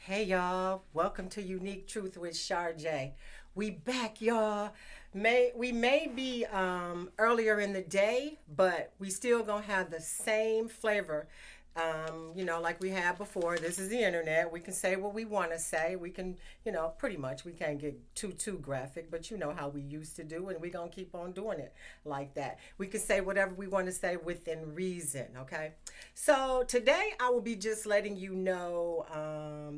Hey y'all, welcome to Unique Truth with Sharjay. We back, y'all. We may be earlier in the day, but we still gonna have the same flavor. Like we had before. This is the internet. We can say what we want to say. We can, pretty much. We can't get too graphic, but you know how we used to do, and we gonna keep on doing it like that. We can say whatever we want to say within reason. Okay. So today I will be just letting you know,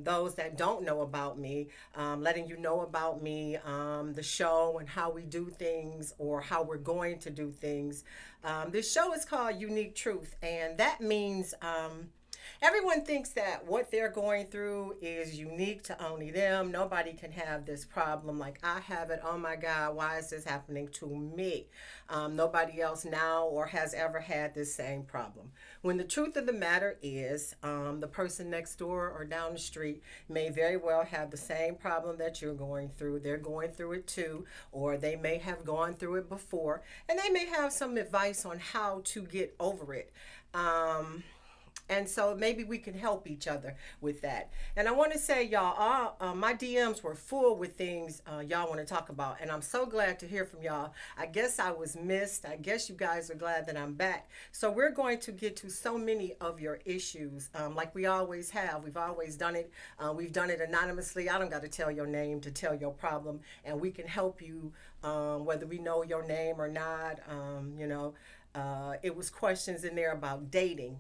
those that don't know about me, letting you know about me, the show and how we do things or how we're going to do things. This show is called Unique Truth, and that means everyone thinks that what they're going through is unique to only them. Nobody can have this problem like I have it. Oh my God, why is this happening to me? Nobody else now or has ever had this same problem. When the truth of the matter is, the person next door or down the street may very well have the same problem that you're going through. They're going through it too, or they may have gone through it before, and they may have some advice on how to get over it. And so maybe we can help each other with that. And I want to say, y'all, my DMs were full with things y'all want to talk about. And I'm so glad to hear from y'all. I guess I was missed. I guess you guys are glad that I'm back. So we're going to get to so many of your issues like we always have. We've always done it. We've done it anonymously. I don't got to tell your name to tell your problem. And we can help you whether we know your name or not. It was questions in there about dating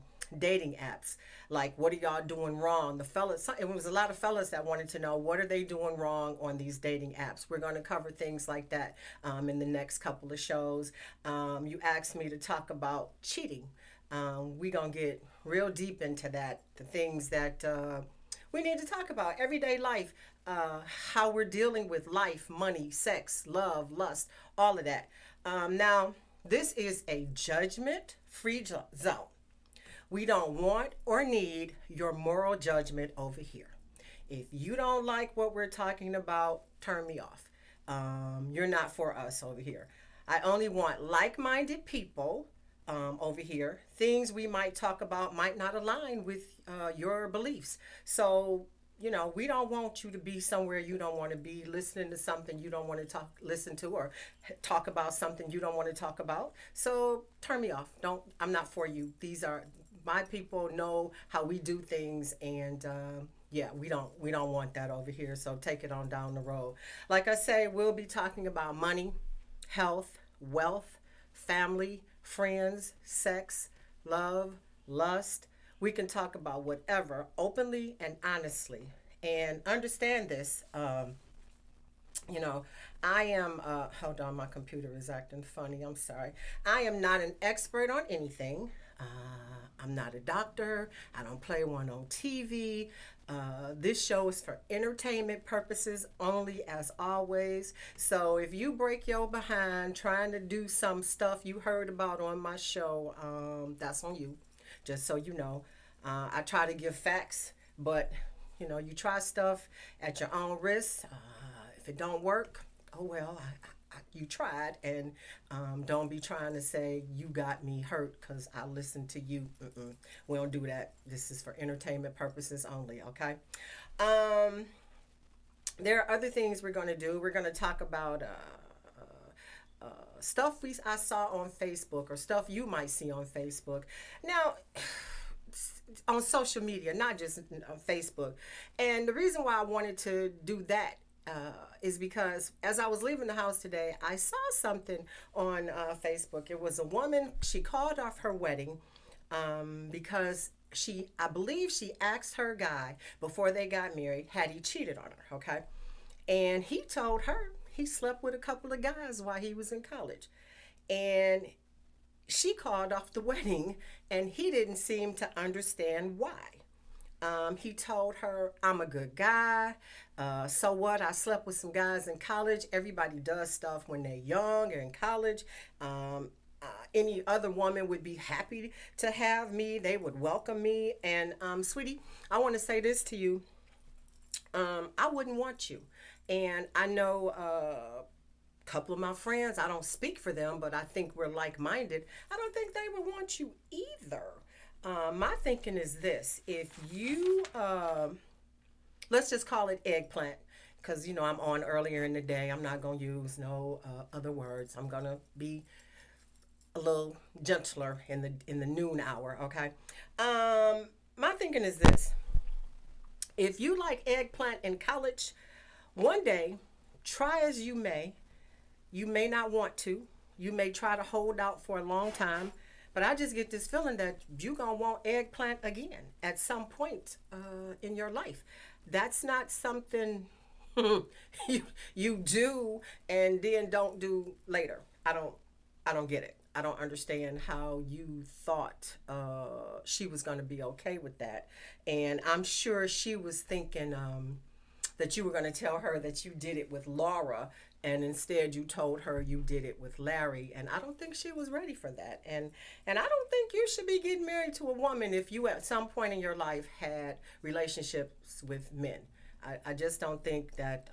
apps, like what are y'all doing wrong. The fellas, it was a lot of fellas that wanted to know what are they doing wrong on these dating apps. We're going to cover things like that in the next couple of shows. You asked me to talk about cheating. We're going to get real deep into that, the things that we need to talk about everyday life, how we're dealing with life, money, sex, love, lust, all of that. Now this is a judgment free zone. We don't want or need your moral judgment over here. If you don't like what we're talking about, turn me off. You're not for us over here. I only want like minded people over here. Things we might talk about might not align with your beliefs. So, we don't want you to be somewhere you don't want to be, listening to something you don't want to listen to, or talk about something you don't want to talk about. So turn me off. I'm not for you. These are my people, know how we do things, and yeah, we don't want that over here. So take it on down the road. Like I say, we'll be talking about money, health, wealth, family, friends, sex, love, lust. We can talk about whatever openly and honestly. And understand this. You know, I am, hold on, my computer is acting funny. I'm sorry. I am not an expert on anything. I'm not a doctor. I don't play one on TV. This show is for entertainment purposes only, as always. So if you break your behind trying to do some stuff you heard about on my show, that's on you. Just so you know, I try to give facts, but you try stuff at your own risk. If it don't work, oh well, you tried, and don't be trying to say you got me hurt because I listened to you. We don't do that. This is for entertainment purposes only, okay? There are other things we're going to do. We're going to talk about stuff I saw on Facebook, or stuff you might see on Facebook. Now, on social media, not just on Facebook. And the reason why I wanted to do that is because as I was leaving the house today, I saw something on Facebook. It was a woman. She called off her wedding because I believe she asked her guy before they got married, had he cheated on her, okay? And he told her he slept with a couple of guys while he was in college. And she called off the wedding, and he didn't seem to understand why. He told her, I'm a good guy. So what? I slept with some guys in college. Everybody does stuff when they're young or in college. Any other woman would be happy to have me. They would welcome me. And sweetie, I want to say this to you. I wouldn't want you. And I know a couple of my friends, I don't speak for them, but I think we're like-minded. I don't think they would want you either. My thinking is this: if you let's just call it eggplant, because I'm on earlier in the day. I'm not gonna use no other words. I'm gonna be a little gentler in the noon hour. Okay. My thinking is this: if you like eggplant in college, one day, try as you may not want to. You may try to hold out for a long time, but I just get this feeling that you're going to want eggplant again at some point in your life. That's not something you do and then don't do later. I don't get it. I don't understand how you thought she was going to be okay with that. And I'm sure she was thinking that you were going to tell her that you did it with Laura, and instead you told her you did it with Larry. And I don't think she was ready for that. And I don't think you should be getting married to a woman if you at some point in your life had relationships with men. I just don't think that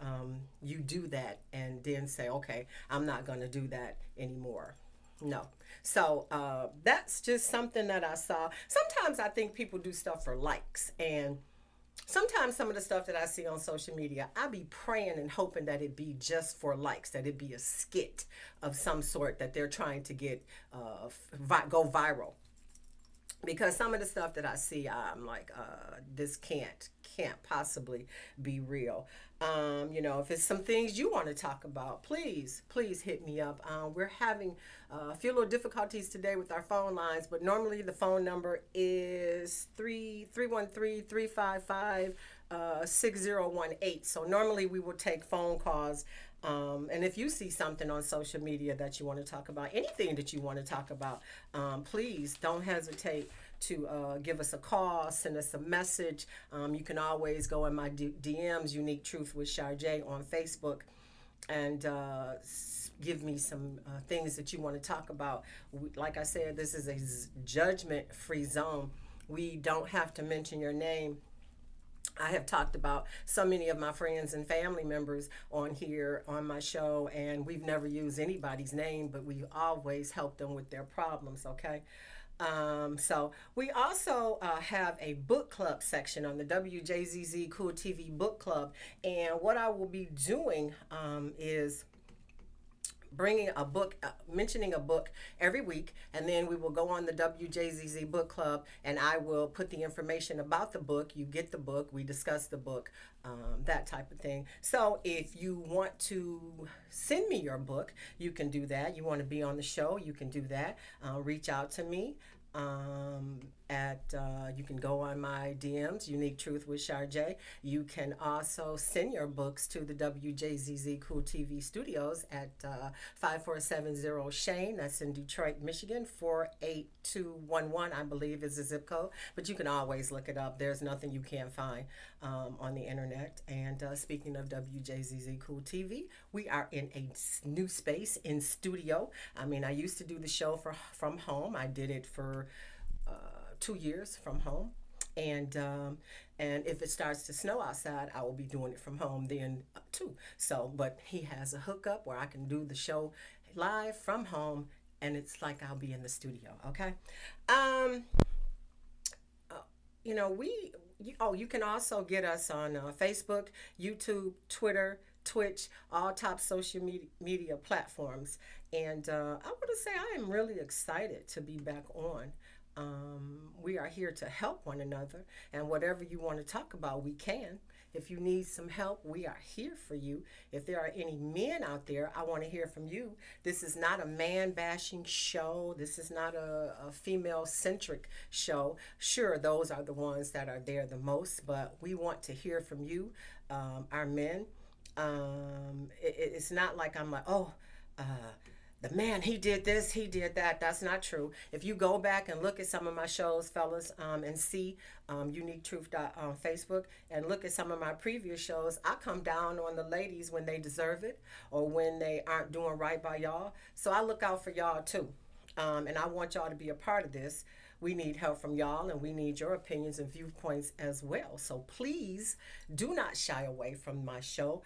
you do that and then say, okay, I'm not going to do that anymore. No. So that's just something that I saw. Sometimes I think people do stuff for likes. And sometimes some of the stuff that I see on social media, I be praying and hoping that it be just for likes, that it be a skit of some sort that they're trying to get go viral. Because some of the stuff that I see, I'm like, this can't possibly be real. If it's some things you want to talk about, please hit me up. We're having a few little difficulties today with our phone lines, but normally the phone number is 313-355-6018. So normally we will take phone calls. And if you see something on social media that you want to talk about, anything that you want to talk about, please don't hesitate to give us a call, send us a message. You can always go in my DMs, Unique Truth with Sharjay on Facebook, and give me some things that you want to talk about. Like I said, this is a judgment-free zone. We don't have to mention your name. I have talked about so many of my friends and family members on here on my show, and we've never used anybody's name, but we always help them with their problems, okay? So we also have a book club section on the WJZZ Cool TV book club, and what I will be doing is bringing a book, mentioning a book every week, and then we will go on the WJZZ book club, and I will put the information about the book. You get the book, we discuss the book, that type of thing. So if you want to send me your book, you can do that. You want to be on the show, you can do that. Reach out to me. You can go on my DMs, Unique Truth with Sharjay. You can also send your books to the WJZZ Cool TV studios at 5470 Shane. That's in Detroit, Michigan. 48211, I believe, is the zip code. But you can always look it up. There's nothing you can't find on the internet. And speaking of WJZZ Cool TV, we are in a new space in studio. I mean, I used to do the show from home. I did it for 2 years from home, and if it starts to snow outside, I will be doing it from home then too. So, but he has a hookup where I can do the show live from home, and it's like I'll be in the studio. Okay. You can also get us on Facebook, YouTube, Twitter, Twitch, all top social media platforms. And I want to say I am really excited to be back on. We are here to help one another, and whatever you want to talk about, we can. If you need some help, we are here for you. If there are any men out there, I want to hear from you. This is not a man bashing show. This is not a female centric show. Sure, those are the ones that are there the most, but we want to hear from you, our men. It's not like I'm like, the man, he did this, he did that. That's not true. If you go back and look at some of my shows, fellas, and see Unique Truth on Facebook, and look at some of my previous shows, I come down on the ladies when they deserve it or when they aren't doing right by y'all. So I look out for y'all too. And I want y'all to be a part of this. We need help from y'all, and we need your opinions and viewpoints as well. So please do not shy away from my show.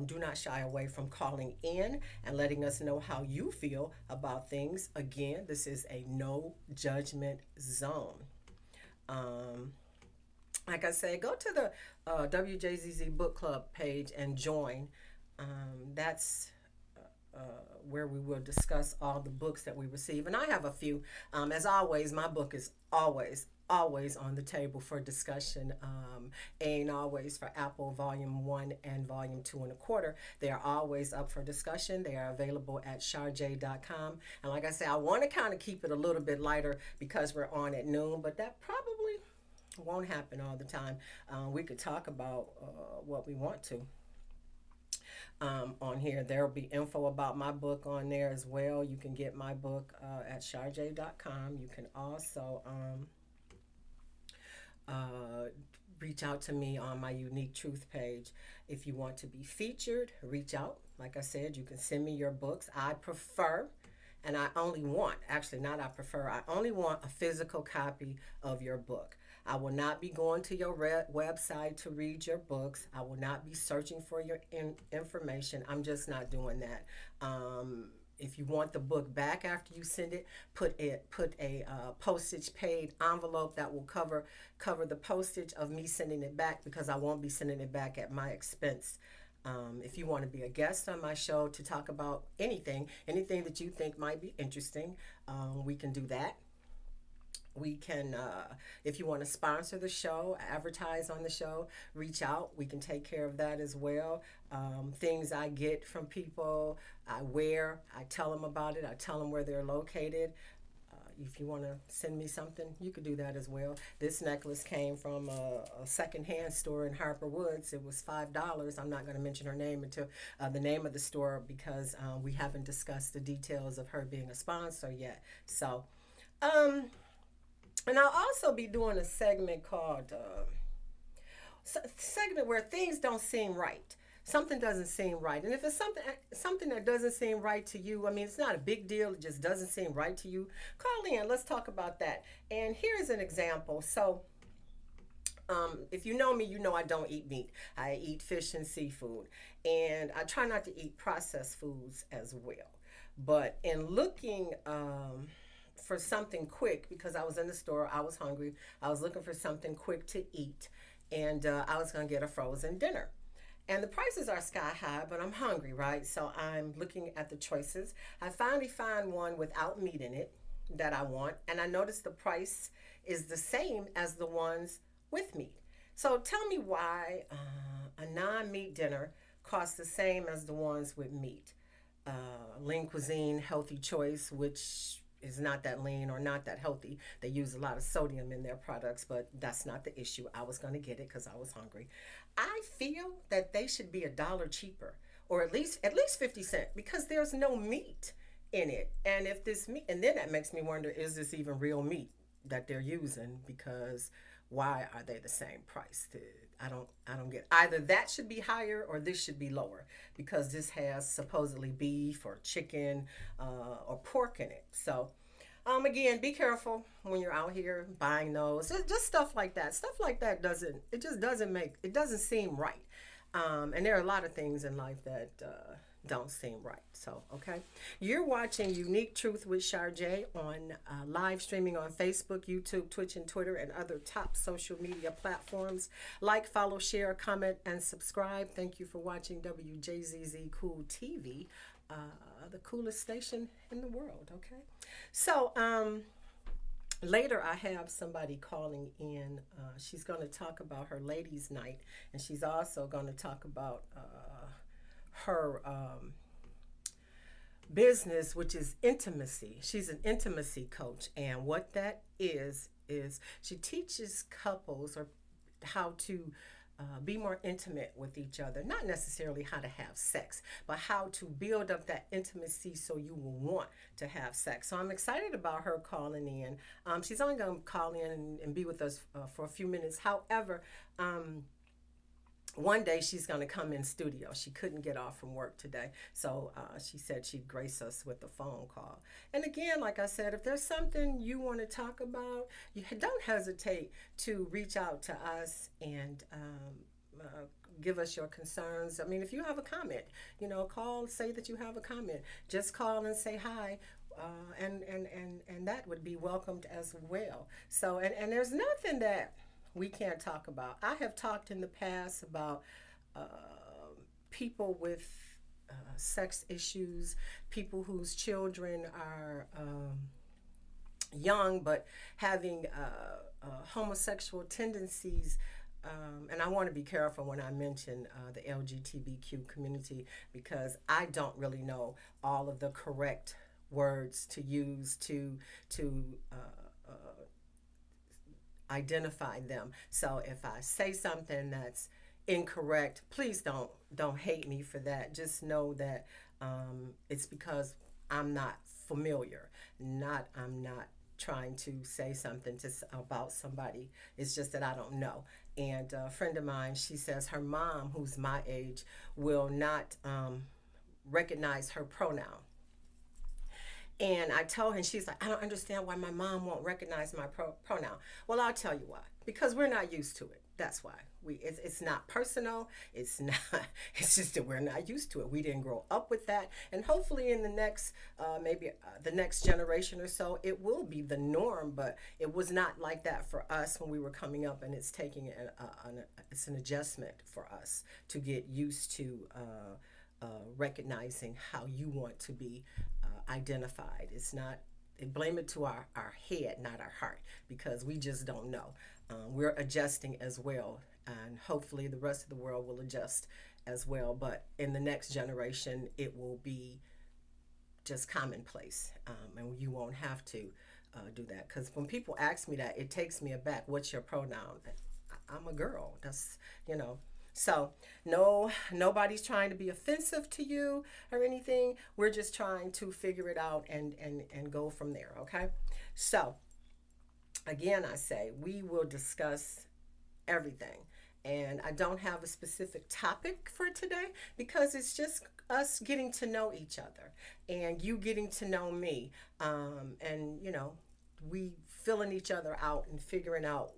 Do not shy away from calling in and letting us know how you feel about things. Again, this is a no judgment zone. like I say, go to the WJZZ Book Club page and join. That's uh, where we will discuss all the books that we receive. And I have a few. As always, my book is always on the table for discussion. Ain't always for Apple Volume 1 and Volume 2 and a quarter. They are always up for discussion. They are available at sharjay.com. And like I say, I want to kind of keep it a little bit lighter because we're on at noon, but that probably won't happen all the time. We could talk about what we want to on here. There will be info about my book on there as well. You can get my book at sharjay.com. You can also uh, reach out to me on my Unique Truth page. If you want to be featured, reach out. Like I said, you can send me your books. I prefer, and I only want, actually, not I prefer, I only want a physical copy of your book. I will not be going to your website to read your books. I will not be searching for your information. I'm just not doing that. If you want the book back after you send it, put a postage paid envelope that will cover the postage of me sending it back, because I won't be sending it back at my expense. If you want to be a guest on my show to talk about anything that you think might be interesting, we can do that. We can, if you want to sponsor the show, advertise on the show, reach out. We can take care of that as well. Things I get from people, I wear, I tell them about it, I tell them where they're located. If you want to send me something, you could do that as well. This necklace came from a secondhand store in Harper Woods. It was $5. I'm not going to mention her name until the name of the store, because we haven't discussed the details of her being a sponsor yet. So, and I'll also be doing a segment called segment where things don't seem right. Something doesn't seem right, and if it's something that doesn't seem right to you, I mean, it's not a big deal. It just doesn't seem right to you. Call in. Let's talk about that. And here's an example. So, if you know me, you know I don't eat meat. I eat fish and seafood, and I try not to eat processed foods as well. But in looking for something quick, because I was in the store, I was hungry. I was looking for something quick to eat, and I was going to get a frozen dinner. And the prices are sky high, but I'm hungry, right? So I'm looking at the choices. I finally find one without meat in it that I want, and I notice the price is the same as the ones with meat. So tell me why a non meat dinner costs the same as the ones with meat. Lean Cuisine Healthy Choice, which is not that lean or not that healthy. They use a lot of sodium in their products, but that's not the issue. I was going to get it because I was hungry. I feel that they should be $1 cheaper, or at least 50 cents, because there's no meat in it. And if this meat, and then that makes me wonder, is this even real meat that they're using? Because why are they the same price? I don't get, either that should be higher or this should be lower, because this has supposedly beef or chicken or pork in it. So again, be careful when you're out here buying those. Just stuff like that. Stuff like that doesn't seem right. And there are a lot of things in life that don't seem right. So, okay. You're watching Unique Truth with Sharjay on live streaming on Facebook, YouTube, Twitch, and Twitter, and other top social media platforms. Like, follow, share, comment, and subscribe. Thank you for watching WJZZ Cool TV, the coolest station in the world, okay? So, later, I have somebody calling in. She's going to talk about her ladies' night, and she's also going to talk about her business, which is intimacy. She's an intimacy coach, and what that is she teaches couples or how to be more intimate with each other. Not necessarily how to have sex, but how to build up that intimacy so you will want to have sex. So I'm excited about her calling in. She's only going to call in and be with us for a few minutes. However, one day she's going to come in studio. She couldn't get off from work today, so she said she'd grace us with a phone call. And again, like I said, if there's something you want to talk about, you don't hesitate to reach out to us and give us your concerns. I mean, if you have a comment, call, say that you have a comment. Just call and say hi. And that would be welcomed as well. So, and there's nothing that we can't talk about. I have talked in the past about uh, people with sex issues, people whose children are young but having homosexual tendencies. And I want to be careful when I mention the LGBTQ community because I don't really know all of the correct words to use to identify them. So if I say something that's incorrect, please don't hate me for that. Just know that it's because I'm not familiar. Not I'm not trying to say something about somebody. It's just that I don't know. And a friend of mine, she says her mom, who's my age, will not recognize her pronoun. And I told her, and she's like, I don't understand why my mom won't recognize my pronoun. Well, I'll tell you why. Because we're not used to it. That's why. It's not personal. It's not. It's just that we're not used to it. We didn't grow up with that, and hopefully in the next, maybe the next generation or so, it will be the norm. But it was not like that for us when we were coming up, and it's taking it's an adjustment for us to get used to recognizing how you want to be identified. It's not. Blame it to our head, not our heart, because we just don't know. We're adjusting as well, and hopefully the rest of the world will adjust as well. But in the next generation, it will be just commonplace, and you won't have to do that. Because when people ask me that, it takes me aback. What's your pronoun? I'm a girl. That's, you know. So no, nobody's trying to be offensive to you or anything. We're just trying to figure it out and go from there. Okay. So again, I say we will discuss everything. And I don't have a specific topic for today because it's just us getting to know each other and you getting to know me. And, you know, we filling each other out and figuring out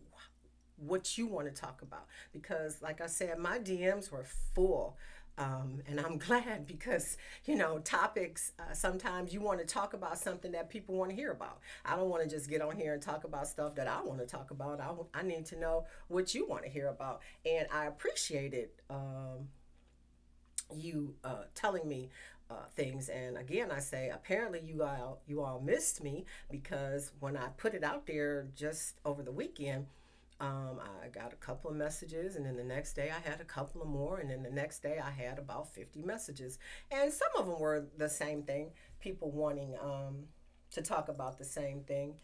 what you want to talk about. Because, like I said, my DMs were full. And I'm glad because, you know, topics, sometimes you want to talk about something that people want to hear about. I don't want to just get on here and talk about stuff that I want to talk about. I need to know what you want to hear about. And I appreciated you telling me things. And again, I say, apparently you all missed me because when I put it out there just over the weekend, I got a couple of messages, and then the next day I had a couple of more, and then the next day I had about 50 messages. And some of them were the same thing, people wanting to talk about the same thing.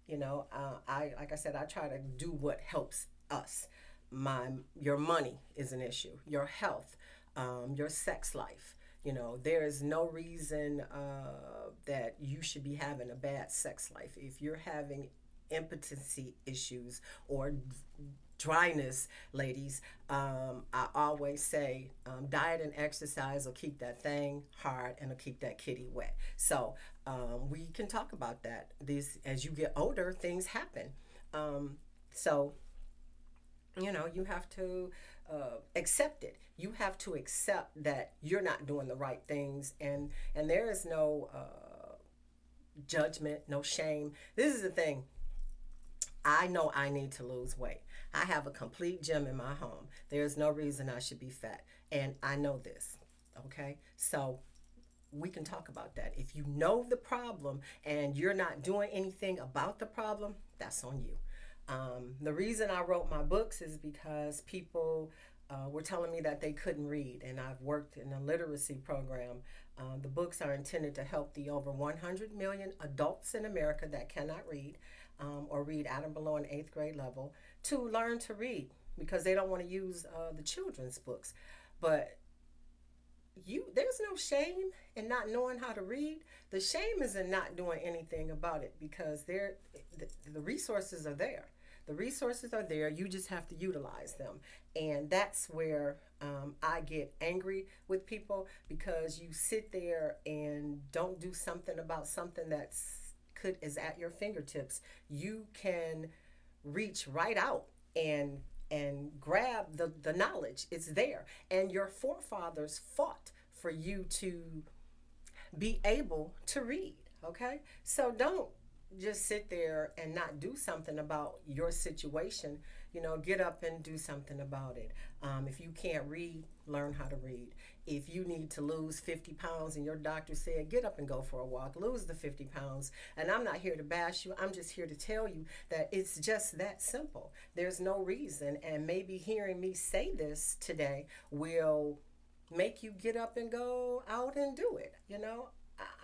You know, like I said, I try to do what helps us. Your money is an issue, your health, your sex life. You know, there is no reason that you should be having a bad sex life. If you're having impotency issues or dryness, ladies, I always say diet and exercise will keep that thing hard and will keep that kitty wet. So we can talk about that. These, as you get older, things happen. So you know, you have to accept it. You have to accept that you're not doing the right things, and there is no judgment, no shame. This is the thing. I know I need to lose weight. I have a complete gym in my home. There's no reason I should be fat. And I know this. Okay? So we can talk about that. If you know the problem and you're not doing anything about the problem, that's on you. The reason I wrote my books is because people were telling me that they couldn't read, and I've worked in a literacy program. The books are intended to help the over 100 million adults in America that cannot read or read at and below an eighth grade level to learn to read because they don't want to use the children's books. But there's no shame in not knowing how to read. The shame is in not doing anything about it because the resources are there. The resources are there. You just have to utilize them. And that's where I get angry with people because you sit there and don't do something about something is at your fingertips. You can reach right out and grab the knowledge. It's there. And your forefathers fought for you to be able to read. Okay? So don't just sit there and not do something about your situation. get up and do something about it. If you can't read, learn how to read. If you need to lose 50 pounds and your doctor said, get up and go for a walk, lose the 50 pounds. And I'm not here to bash you. I'm just here to tell you that it's just that simple. There's no reason. And maybe hearing me say this today will make you get up and go out and do it.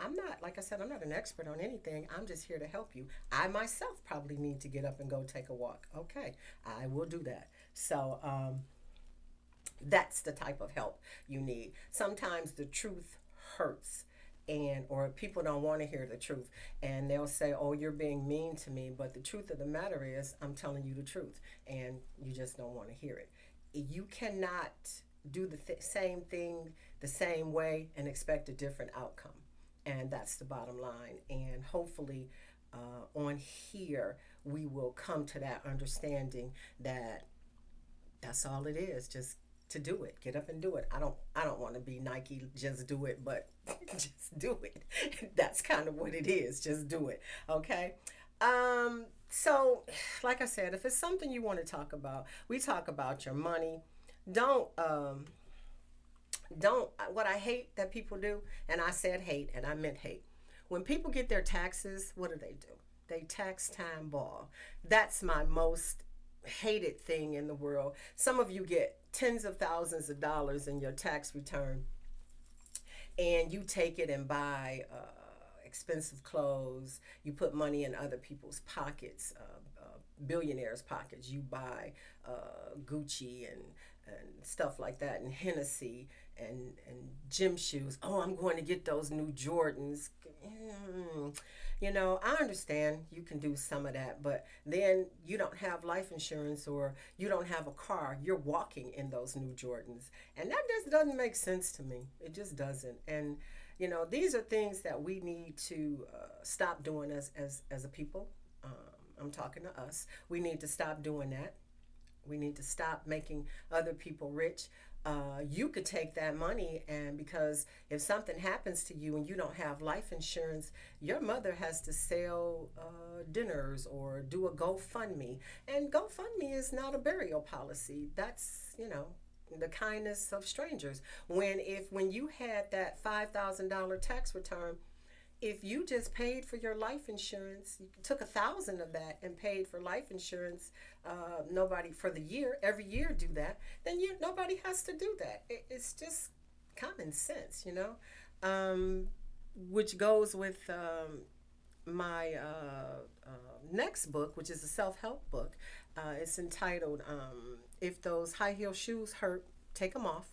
I'm not, like I said, I'm not an expert on anything. I'm just here to help you. I myself probably need to get up and go take a walk. Okay, I will do that. So, that's the type of help you need. Sometimes the truth hurts, and or people don't want to hear the truth, and they'll say, oh, you're being mean to me, but the truth of the matter is I'm telling you the truth, and you just don't want to hear it. You cannot do the same thing the same way and expect a different outcome, and that's the bottom line. And hopefully on here we will come to that understanding that that's all it is, just to do it. Get up and do it. I don't want to be Nike, just do it, but just do it. That's kind of what it is. Just do it. Okay? So like I said, if it's something you want to talk about, we talk about your money. Don't what I hate that people do, and I said hate and I meant hate. When people get their taxes, what do? They tax time ball. That's my most hated thing in the world. Some of you get tens of thousands of dollars in your tax return, and you take it and buy expensive clothes. You put money in other people's pockets, billionaires' pockets. You buy Gucci and stuff like that, and Hennessy and gym shoes. Oh, I'm going to get those new Jordans. I understand you can do some of that, but then you don't have life insurance or you don't have a car. You're walking in those new Jordans. And that just doesn't make sense to me. It just doesn't. And, these are things that we need to stop doing as a people. I'm talking to us. We need to stop doing that. We need to stop making other people rich. You could take that money, and because if something happens to you and you don't have life insurance, your mother has to sell dinners or do a GoFundMe. And GoFundMe is not a burial policy. That's, the kindness of strangers. When you had that $5,000 tax return, if you just paid for your life insurance, you took 1,000 of that and paid for life insurance, nobody for the year, every year do that, then nobody has to do that. It's just common sense, which goes with my next book, which is a self-help book. It's entitled, If Those High Heel Shoes Hurt, Take Them Off,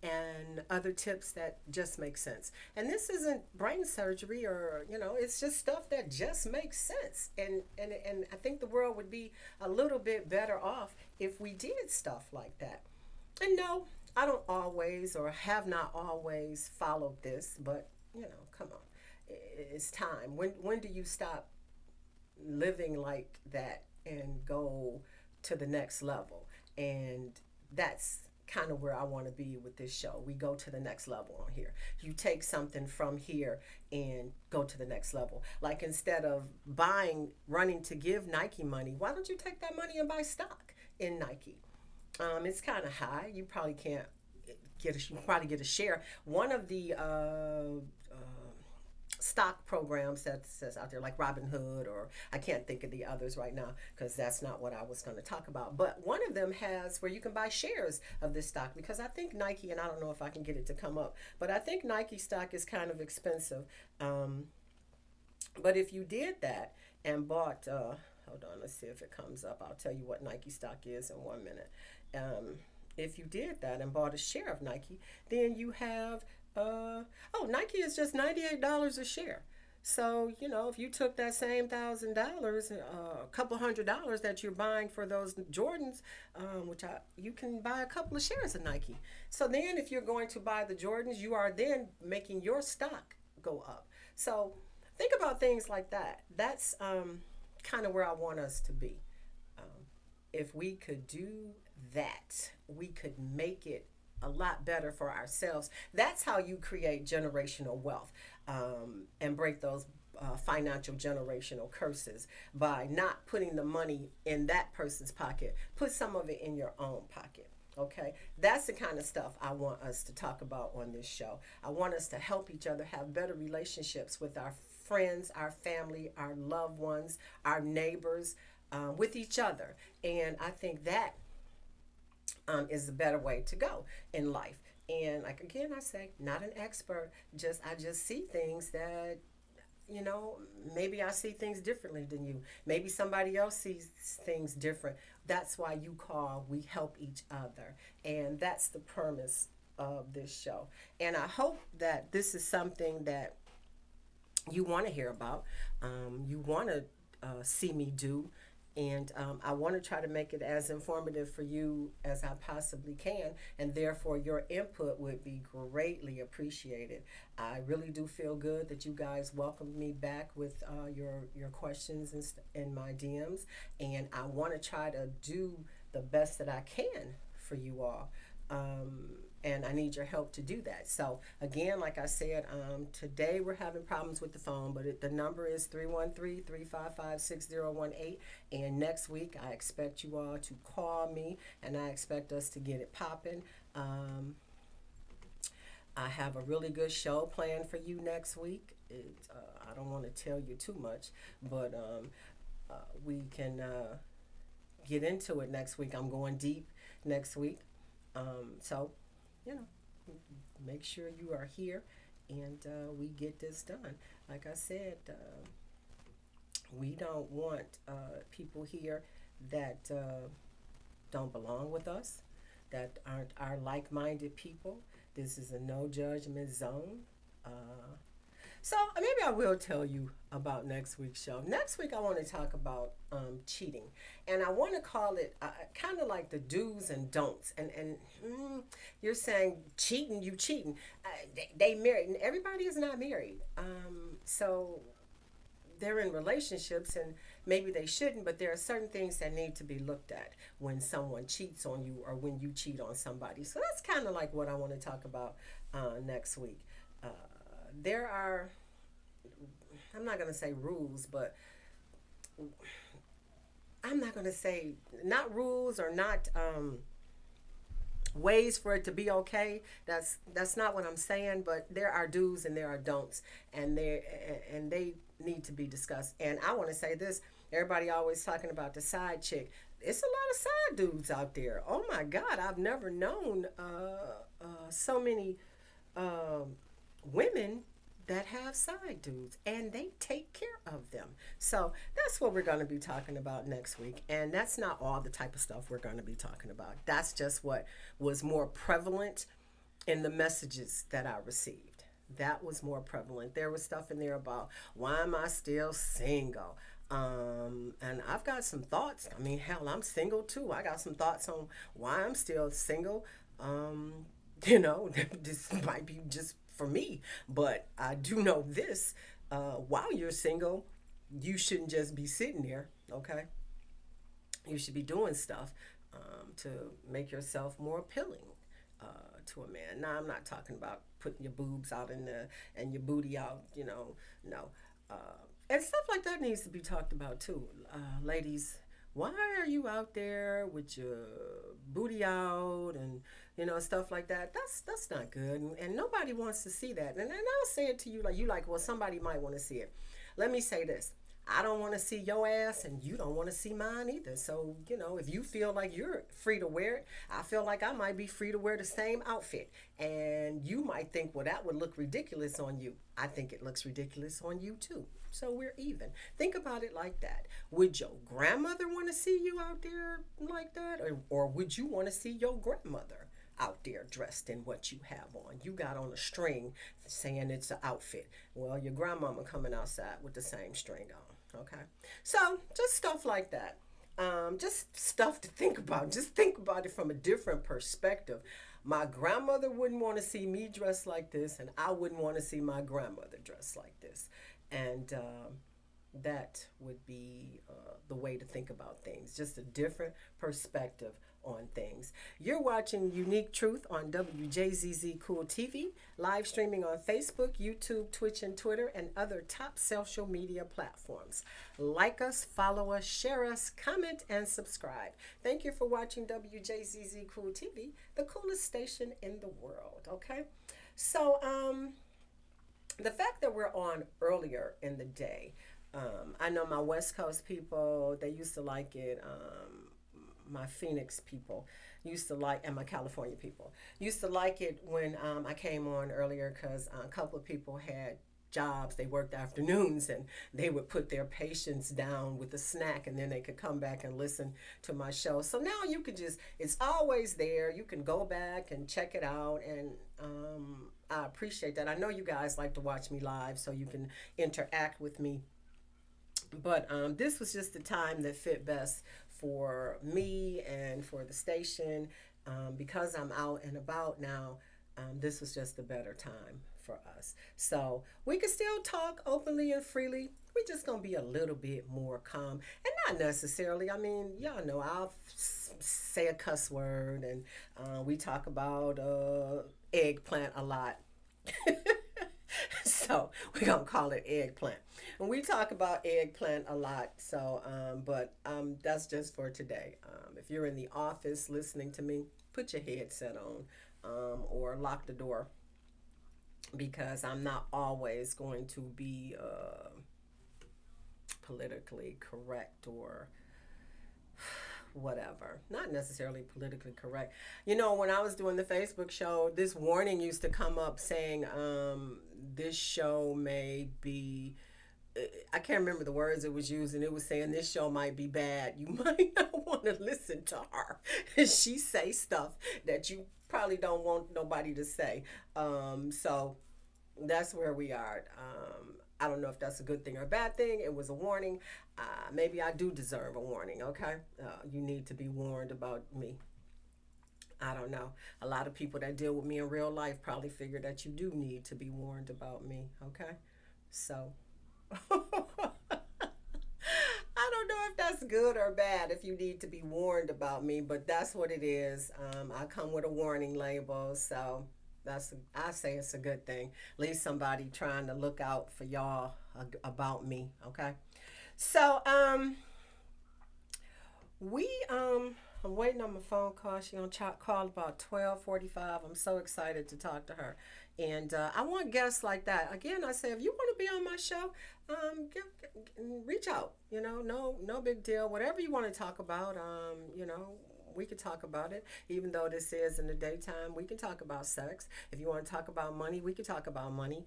and other tips that just make sense. And this isn't brain surgery or, it's just stuff that just makes sense. And I think the world would be a little bit better off if we did stuff like that. And no, I don't always or have not always followed this, but, come on. It's time. When do you stop living like that and go to the next level? And that's kind of where I want to be with this show. We go to the next level on here. You take something from here and go to the next level. Like instead of running to give Nike money, why don't you take that money and buy stock in Nike? It's kind of high. You probably can't get a share. One of the stock programs that's out there, like Robinhood, or I can't think of the others right now because that's not what I was going to talk about. But one of them has where you can buy shares of this stock, because I think Nike, and I don't know if I can get it to come up, but I think Nike stock is kind of expensive. But if you did that and bought, hold on, let's see if it comes up. I'll tell you what Nike stock is in 1 minute. If you did that and bought a share of Nike, then you have Nike is just $98 a share. So, if you took that same $1,000, a couple $100 that you're buying for those Jordans, you can buy a couple of shares of Nike. So then if you're going to buy the Jordans, you are then making your stock go up. So think about things like that. That's kind of where I want us to be. If we could do that, we could make it a lot better for ourselves. That's how you create generational wealth, and break those financial generational curses by not putting the money in that person's pocket. Put some of it in your own pocket. Okay, that's the kind of stuff I want us to talk about on this show. I want us to help each other have better relationships with our friends, our family, our loved ones, our neighbors, with each other. And I think that is a better way to go in life. And like again, I say, not an expert. Just I just see things that maybe I see things differently than you. Maybe somebody else sees things different. That's why you call. We help each other, and that's the premise of this show. And I hope that this is something that you want to hear about. You want to see me do. And I want to try to make it as informative for you as I possibly can, and therefore your input would be greatly appreciated. I really do feel good that you guys welcomed me back with your questions in my DMs, and I want to try to do the best that I can for you all. And I need your help to do that. So again, like I said, today we're having problems with the phone, but the number is 313-355-6018. And next week, I expect you all to call me, and I expect us to get it popping. I have a really good show planned for you next week. I don't want to tell you too much, but we can get into it next week. I'm going deep next week. So, make sure you are here, and we get this done. Like I said, we don't want people here that don't belong with us, that aren't our like-minded people. This is a no judgment zone. So maybe I will tell you about next week's show. Next week I want to talk about cheating, and I want to call it kind of like the do's and don'ts. And you're saying cheating, you cheating. They married, and everybody is not married. So they're in relationships, and maybe they shouldn't, but there are certain things that need to be looked at when someone cheats on you or when you cheat on somebody. So that's kind of like what I want to talk about next week. There are, I'm not going to say rules, but I'm not going to say, not rules or not ways for it to be okay. That's not what I'm saying, but there are do's and there are don'ts, and they need to be discussed. And I want to say this, everybody always talking about the side chick. It's a lot of side dudes out there. Oh my God, I've never known so many women that have side dudes, and they take care of them. So that's what we're going to be talking about next week, and that's not all the type of stuff we're going to be talking about. That's just what was more prevalent in the messages that I received. That was more prevalent. There was stuff in there about why am I still single, and I've got some thoughts. I mean, hell, I'm single too. I got some thoughts on why I'm still single. This might be just for me, but I do know this, while you're single, you shouldn't just be sitting there, okay? You should be doing stuff to make yourself more appealing to a man. Now, I'm not talking about putting your boobs out and your booty out, no. And stuff like that needs to be talked about too. Ladies, why are you out there with your booty out and stuff like that? That's not good, and nobody wants to see that. And I'll say it to you like, well, somebody might want to see it. Let me say this: I don't want to see your ass, and you don't want to see mine either. So if you feel like you're free to wear it, I feel like I might be free to wear the same outfit, and you might think, well, that would look ridiculous on you. I think it looks ridiculous on you too. So we're even. Think about it like that. Would your grandmother want to see you out there like that? Or would you want to see your grandmother out there dressed in what you have on? You got on a string saying it's an outfit. Well, your grandmama coming outside with the same string on. Okay? So just stuff like that. Just stuff to think about. Just think about it from a different perspective. My grandmother wouldn't want to see me dressed like this, and I wouldn't want to see my grandmother dressed like this. And that would be the way to think about things. Just a different perspective on things. You're watching Unique Truth on WJZZ Cool TV, live streaming on Facebook, YouTube, Twitch, and Twitter, and other top social media platforms. Like us, follow us, share us, comment, and subscribe. Thank you for watching WJZZ Cool TV, the coolest station in the world, okay? So, the fact that we're on earlier in the day, I know my West Coast people, they used to like it. My Phoenix people used to like, and my California people used to like it when I came on earlier because a couple of people had jobs. They worked afternoons and they would put their patients down with a snack and then they could come back and listen to my show. So now you can just, it's always there. You can go back and check it out. And I appreciate that. I know you guys like to watch me live so you can interact with me. But this was just the time that fit best for me and for the station. Because I'm out and about now, this was just a better time for us. So we can still talk openly and freely. We're just going to be a little bit more calm. And not necessarily, I mean, y'all know I'll say a cuss word and we talk about eggplant a lot. So we're going to call it eggplant. And we talk about eggplant a lot. So, but that's just for today. If you're in the office listening to me, put your headset on or lock the door because I'm not always going to be politically correct or whatever. Not necessarily politically correct. You know, when I was doing the Facebook show, this warning used to come up saying this show may be, I can't remember the words it was using. It was saying this show might be bad. You might not want to listen to her. She say stuff that you probably don't want nobody to say. So that's where we are. I don't know if that's a good thing or a bad thing. It was a warning. Maybe I do deserve a warning, okay? You need to be warned about me. I don't know. A lot of people that deal with me in real life probably figure that you do need to be warned about me, okay? So, I don't know if that's good or bad if you need to be warned about me, but that's what it is. I come with a warning label, so I say it's a good thing. At least somebody trying to look out for y'all about me, okay? So, I'm waiting on my phone call. She on call about 12:45. I'm so excited to talk to her. And I want guests like that. Again, I say, if you want to be on my show, reach out. You know, no big deal. Whatever you want to talk about, you know, we could talk about it. Even though this is in the daytime, we can talk about sex. If you want to talk about money, we can talk about money.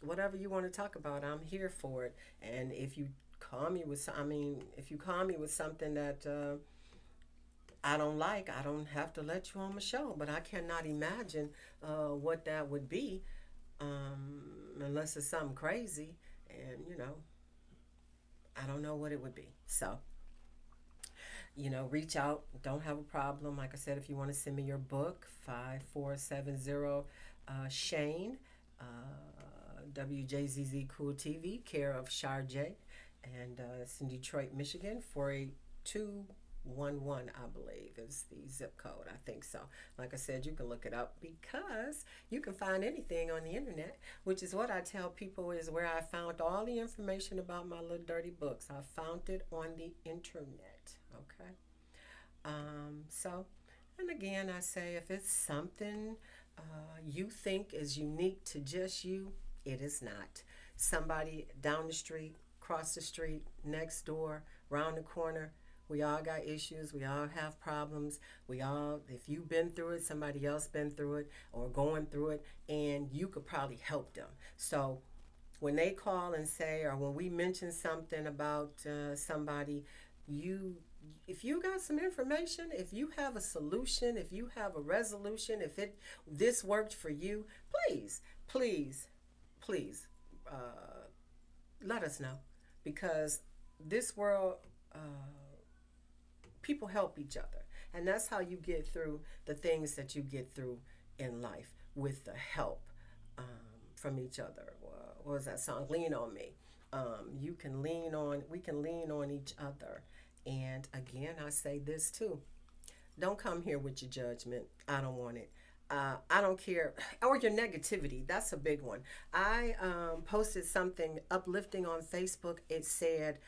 Whatever you want to talk about, I'm here for it. And if you call me with, if you call me with something that I don't like, I don't have to let you on my show. But I cannot imagine what that would be unless it's something crazy. And, you know, I don't know what it would be. So, you know, reach out. Don't have a problem. Like I said, if you want to send me your book, 5470 Shane, WJZZ Cool TV, care of Sharjay. And it's in Detroit, Michigan, 48211, I believe, is the zip code. I think so. Like I said, you can look it up because you can find anything on the internet, which is what I tell people is where I found all the information about my little dirty books. I found it on the internet, okay? So, and again, I say if it's something you think is unique to just you, it is not. Somebody down the street, across the street, next door, round the corner, we all got issues. We all have problems. We all, if you've been through it, somebody else been through it or going through it, and you could probably help them. So when they call and say, or when we mention something about somebody, if you got some information, if you have a solution, if you have a resolution, if this worked for you, please, please, please, let us know, because this world, people help each other, and that's how you get through the things that you get through in life, with the help from each other. What was that song? Lean on Me. We can lean on each other, And again, I say this too. Don't come here with your judgment. I don't want it. I don't care. Or your negativity. That's a big one. I posted something uplifting on Facebook. It said,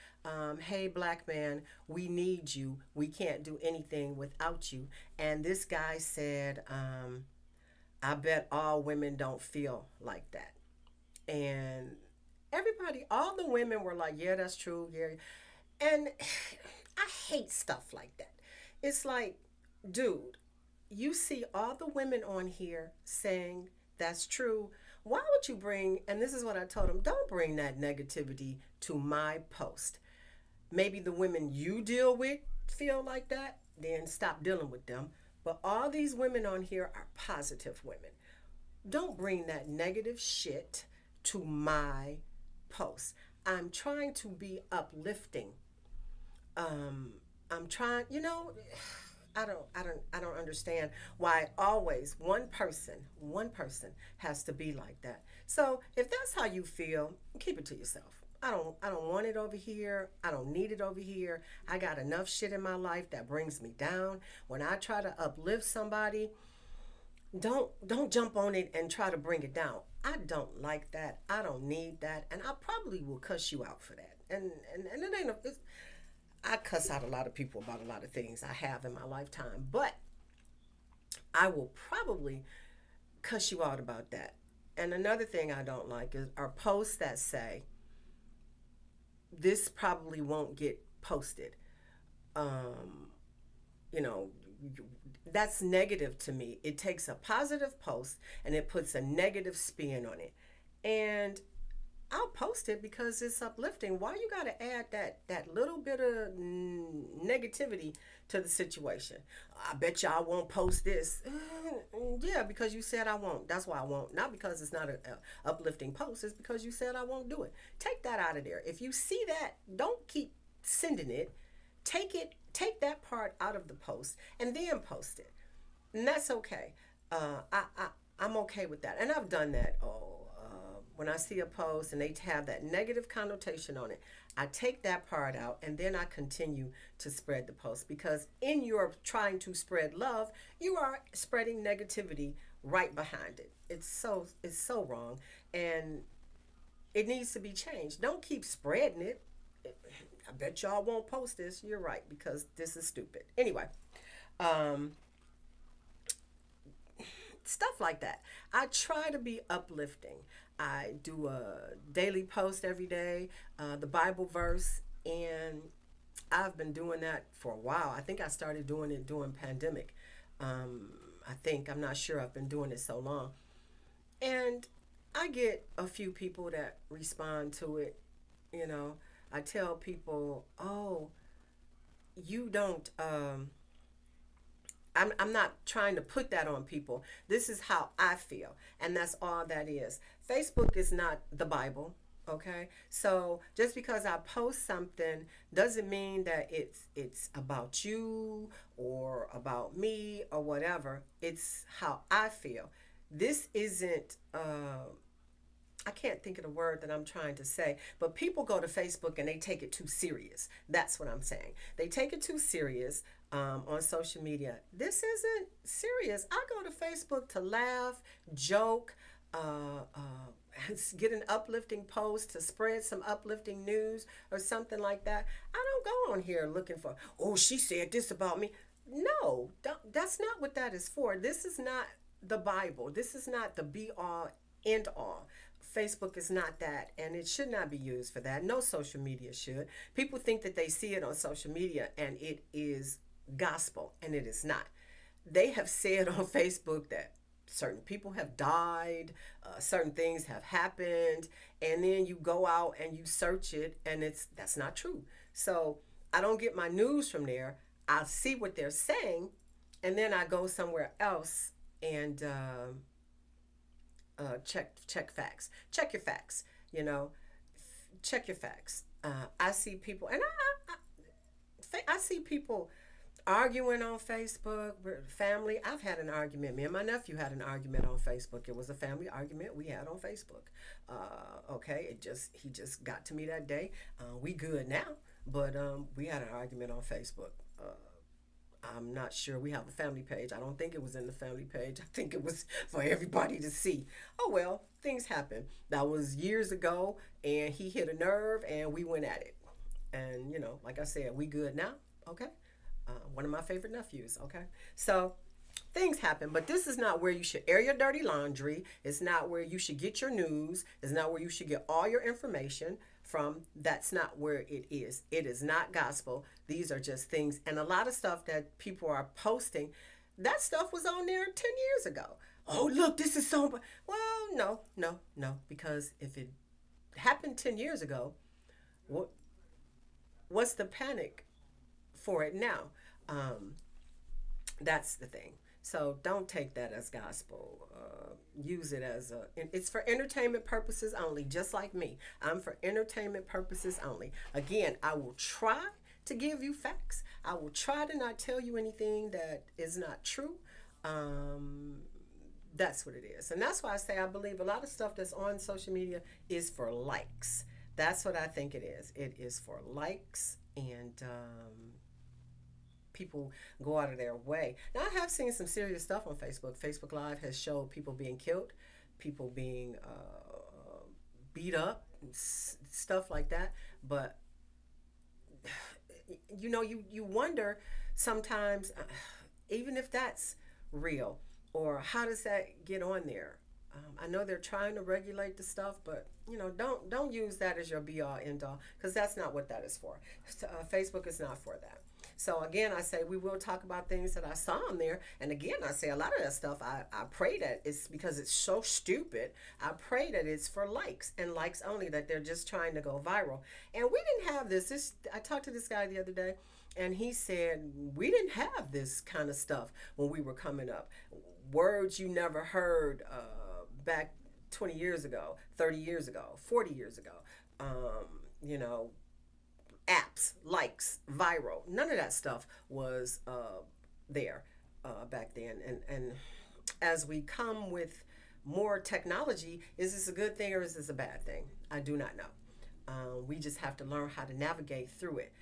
hey, black man, we need you. We can't do anything without you. And this guy said, I bet all women don't feel like that. And everybody, all the women were like, yeah, that's true. Yeah. And I hate stuff like that. It's like, dude, you see all the women on here saying that's true. Why would you bring, and this is what I told them, don't bring that negativity to my post. Maybe the women you deal with feel like that, then stop dealing with them. But all these women on here are positive women. Don't bring that negative shit to my post. I'm trying to be uplifting. I'm trying, I don't understand why always one person has to be like that. So if that's how you feel, keep it to yourself. I don't want it over here. I don't need it over here. I got enough shit in my life that brings me down. When I try to uplift somebody, don't jump on it and try to bring it down. I don't like that. I don't need that, and I probably will cuss you out for that. And it ain't I cuss out a lot of people about a lot of things I have in my lifetime, but I will probably cuss you out about that. And another thing I don't like is are posts that say this probably won't get posted. Um, you know, that's negative to me. It takes a positive post and it puts a negative spin on it. And I'll post it because it's uplifting. Why you got to add that little bit of negativity to the situation? I bet y'all won't post this. Yeah, because you said I won't. That's why I won't. Not because it's not a uplifting post. It's because you said I won't do it. Take that out of there. If you see that, don't keep sending it. Take that part out of the post and then post it. And that's okay. I'm okay with that. And I've done that. When I see a post and they have that negative connotation on it, I take that part out and then I continue to spread the post, because in your trying to spread love, you are spreading negativity right behind it. It's so wrong, and it needs to be changed. Don't keep spreading it. I bet y'all won't post this. You're right, because this is stupid. Anyway, um, stuff like that. I try to be uplifting. I do a daily post every day, the Bible verse, and I've been doing that for a while. I think I started doing it during pandemic. I'm not sure, I've been doing it so long. And I get a few people that respond to it. You know, I tell people, oh, you don't, I'm not trying to put that on people. This is how I feel. And that's all that is. Facebook is not the Bible. Okay. So just because I post something doesn't mean that it's about you or about me or whatever. It's how I feel. This isn't, I can't think of the word that I'm trying to say, but people go to Facebook and they take it too serious. That's what I'm saying. They take it too serious on social media. This isn't serious. I go to Facebook to laugh, joke, get an uplifting post, to spread some uplifting news or something like that. I don't go on here looking for, oh, she said this about me. No, that's not what that is for. This is not the Bible. This is not the be all, end all. Facebook is not that, and it should not be used for that. No social media should. People think that they see it on social media and it is gospel, and it is not. They have said on Facebook that certain people have died, certain things have happened, and then you go out and you search it, and that's not true. So I don't get my news from there. I see what they're saying, and then I go somewhere else and check facts. Check your facts. Check your facts. I see people, and I see people arguing on Facebook with family. I've had an argument. Me and my nephew had an argument on Facebook. It was a family argument we had on Facebook. Okay, he just got to me that day. We good now. But we had an argument on Facebook. I'm not sure. We have a family page. I don't think it was in the family page. I think it was for everybody to see. Oh well, things happen. That was years ago, and he hit a nerve, and we went at it. And like I said, we good now. Okay. One of my favorite nephews. Okay. So things happen, but this is not where you should air your dirty laundry. It's not where you should get your news. It's not where you should get all your information from. That's not where it is. It is not gospel. These are just things. And a lot of stuff that people are posting, that stuff was on there 10 years ago. Oh, look, this is so. Well, no, no, no. Because if it happened 10 years ago, what, what's the panic for it now? Um, that's the thing. So don't take that as gospel. Use it as it's for entertainment purposes only, just like me. I'm for entertainment purposes only. Again, I will try to give you facts. I will try to not tell you anything that is not true. Um, that's what it is. And that's why I say I believe a lot of stuff that's on social media is for likes. That's what I think it is. It is for likes and people go out of their way. Now, I have seen some serious stuff on Facebook. Facebook Live has showed people being killed, people being beat up, stuff like that. But you wonder sometimes, even if that's real, or how does that get on there? I know they're trying to regulate the stuff, but don't use that as your be all end all, because that's not what that is for. Facebook is not for that. So again, I say we will talk about things that I saw on there. And again, I say a lot of that stuff, I pray that it's because it's so stupid. I pray that it's for likes and likes only, that they're just trying to go viral. And we didn't have this. I talked to this guy the other day, and he said, we didn't have this kind of stuff when we were coming up. Words you never heard back 20 years ago, 30 years ago, 40 years ago. You know, apps, likes, viral. None of that stuff was there back then. And as we come with more technology, is this a good thing or is this a bad thing? I do not know. We just have to learn how to navigate through it.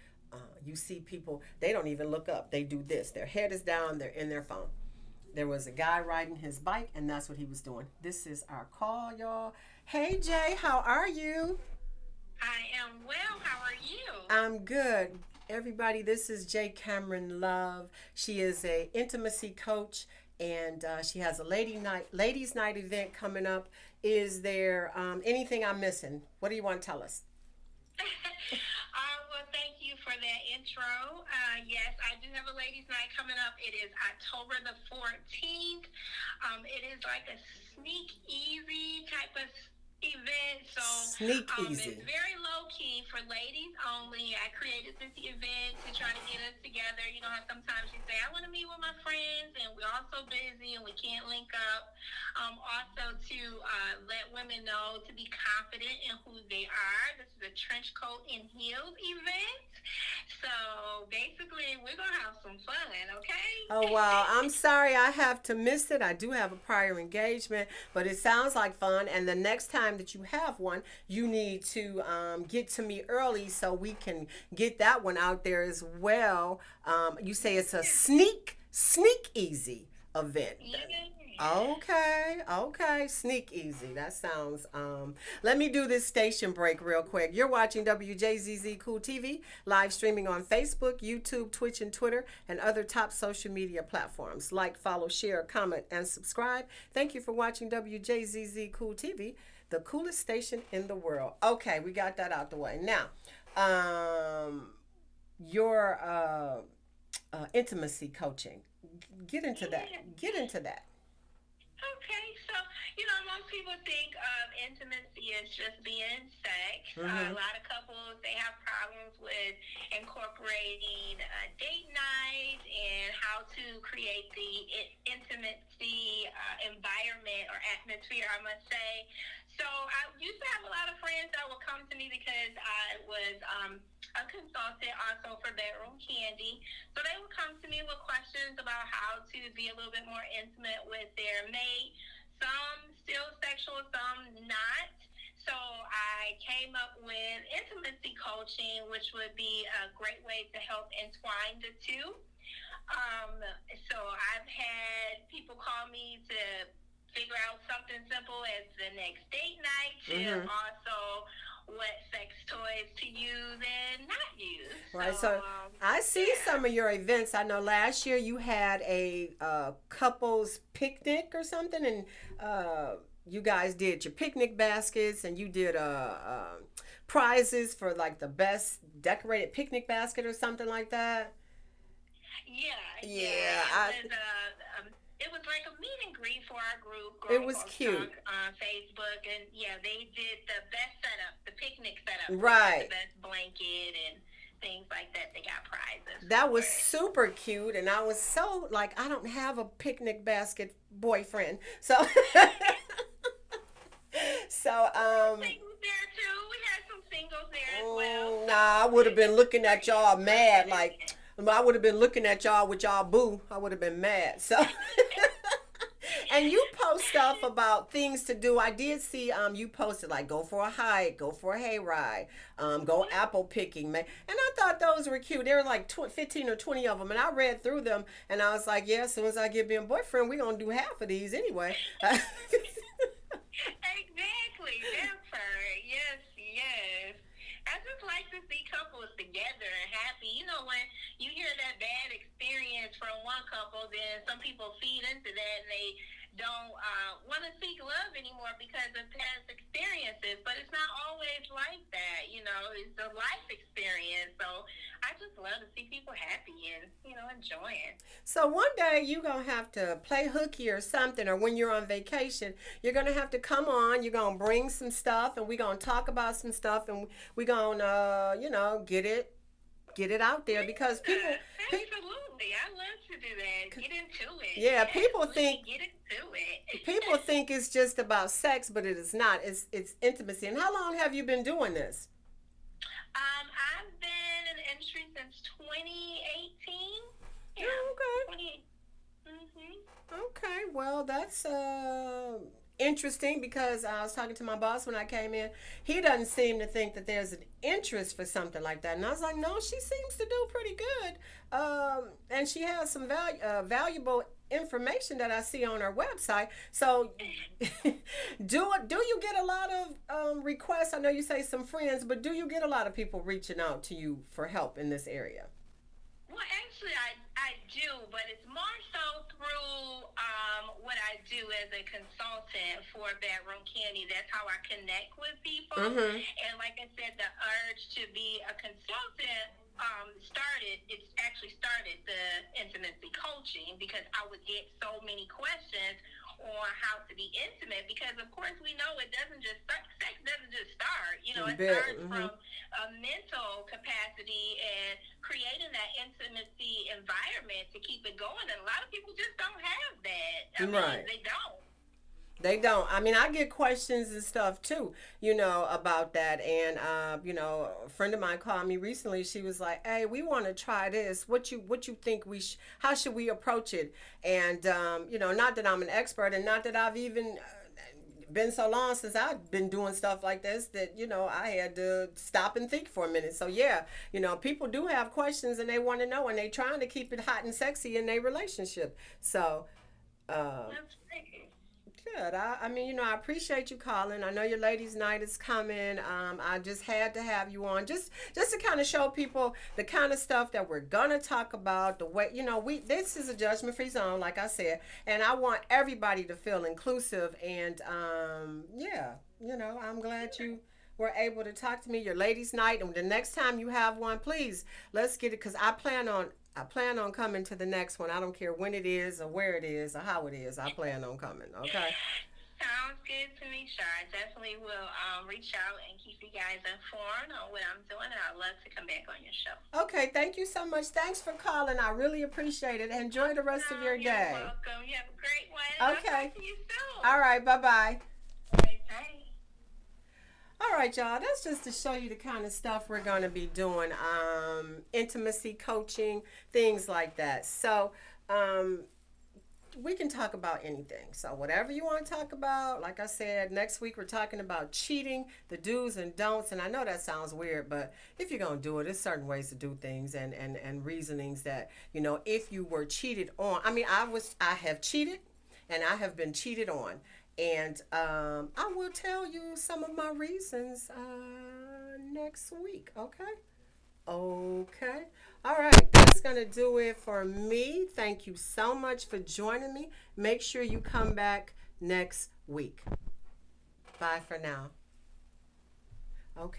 You see people, they don't even look up. They do this. Their head is down. They're in their phone. There was a guy riding his bike, and that's what he was doing. This is our call, y'all. Hey, Jay, how are you? I am well. How are you? I'm good. Everybody, this is Jay Cameron Love. She is a intimacy coach, and she has a ladies night event coming up. Is there anything I'm missing? What do you want to tell us? Well, thank you for that intro. Yes, I do have a ladies' night coming up. It is October the 14th. It is like a sneak easy type of event. So Sneak it's easy. very low key for ladies only. I created this event to try to get us together. You know how sometimes you say, I want to meet with my friends and we're all so busy and we can't link up. Also to let women know to be confident in who they are. This is a trench coat and heels event. So basically we're going to have some fun, Oh, okay? wow. I'm sorry I have to miss it. I do have a prior engagement, but it sounds like fun. And the next time that you have one, you need to get to me early so we can get that one out there as well. You say it's a sneak easy event. Yeah. Okay, okay, sneak easy. That sounds. Let me do this station break real quick. You're watching WJZZ Cool TV, live streaming on Facebook, YouTube, Twitch, and Twitter, and other top social media platforms. Like, follow, share, comment, and subscribe. Thank you for watching WJZZ Cool TV, the coolest station in the world. Okay, we got that out the way. Now, your intimacy coaching. Get into that. Yeah. Get into that. Okay, so most people think of intimacy as just being sex. A Mm-hmm. lot of couples they have problems with incorporating date night and how to create the intimacy environment or atmosphere, I must say. So I used to have a lot of friends that would come to me because I was a consultant also for Bedroom Candy. So they would come to me with questions about how to be a little bit more intimate with their mate. Some still sexual, some not. So I came up with intimacy coaching coaching, which would be a great way to help entwine the two. So I've had people call me to figure out something simple as the next date night to also what sex toys to use and not use. Right. So I see some of your events. I know last year you had a couples picnic or something, and you guys did your picnic baskets, and you did prizes for like the best decorated picnic basket or something like that. Yeah. It was like a meet and greet for our group. It was cute on Facebook, and they did the best setup, the picnic setup, right? The best blanket and things like that. They got prizes. That was super cute, and I was so like, I don't have a picnic basket boyfriend, so so Singles there too. We had some singles there as well. Nah, I would have been looking at y'all mad like. I would have been looking at y'all with y'all boo. I would have been mad. So, and you post stuff about things to do. I did see you posted like go for a hike, go for a hayride, go apple picking, man. And I thought those were cute. There were like 15 or 20 of them, and I read through them, and I was like, yeah, as soon as I get me a boyfriend, we're gonna do half of these anyway. Exactly. That's her. Yes. I just like to see couples together and happy. You know, when you hear that bad experience from one couple, then some people feed into that and they don't want to seek love anymore because of past experiences. But it's not always like that. You know, it's a life experience. So I just love to see people happy and, enjoying. So one day you're going to have to play hooky or something, or when you're on vacation, you're going to have to come on, you're going to bring some stuff, and we're going to talk about some stuff, and we're going to, get it out there, because people... Absolutely. I love to do that. Get into it. Yeah, people think... Get into it. People think it's just about sex, but it is not. It's intimacy. And how long have you been doing this? I've been in the industry since 2018. Yeah. Oh, okay. 2018. Okay. Well, that's interesting, because I was talking to my boss when I came in. He doesn't seem to think that there's an interest for something like that. And I was like, no, she seems to do pretty good. And she has some valuable information that I see on her website. So do you get a lot of requests? I know you say some friends, but do you get a lot of people reaching out to you for help in this area? Well, actually, I do, but it's more so through what I do as a consultant for Bedroom Candy. That's how I connect with people. And like I said, the urge to be a consultant started the intimacy coaching, because I would get so many questions on how to be intimate, because of course we know sex doesn't just start, it starts from a mental capacity and creating that intimacy environment to keep it going, and a lot of people just don't have that. Right. They don't. I mean, I get questions and stuff too, about that. And, a friend of mine called me recently. She was like, hey, we want to try this. What you think how should we approach it? And, not that I'm an expert, and not that I've even been so long since I've been doing stuff like this that, I had to stop and think for a minute. So yeah, people do have questions and they want to know, and they trying to keep it hot and sexy in their relationship. So, That's great. good. I appreciate you calling. I know your ladies' night is coming. I just had to have you on, just to kind of show people the kind of stuff that we're gonna talk about. The way, this is a judgment-free zone, like I said, and I want everybody to feel inclusive. And I'm glad you were able to talk to me. Your ladies' night, and the next time you have one, please let's get it, because I plan on coming to the next one. I don't care when it is or where it is or how it is. I plan on coming. Okay. Sounds good to me, Shar. I definitely will reach out and keep you guys informed on what I'm doing, and I'd love to come back on your show. Okay. Thank you so much. Thanks for calling. I really appreciate it. Enjoy the rest of your day. You're welcome. You have a great one. Okay. I'll talk to you soon. All right. Bye-bye. Bye. All right, y'all. That's just to show you the kind of stuff we're going to be doing. Intimacy coaching, things like that. So, we can talk about anything. So whatever you want to talk about, like I said, next week we're talking about cheating, the do's and don'ts. And I know that sounds weird, but if you're gonna do it, there's certain ways to do things and reasonings that, if you were cheated on. I mean, I have cheated and I have been cheated on. And I will tell you some of my reasons next week, okay? Okay. All right. That's going to do it for me. Thank you so much for joining me. Make sure you come back next week. Bye for now.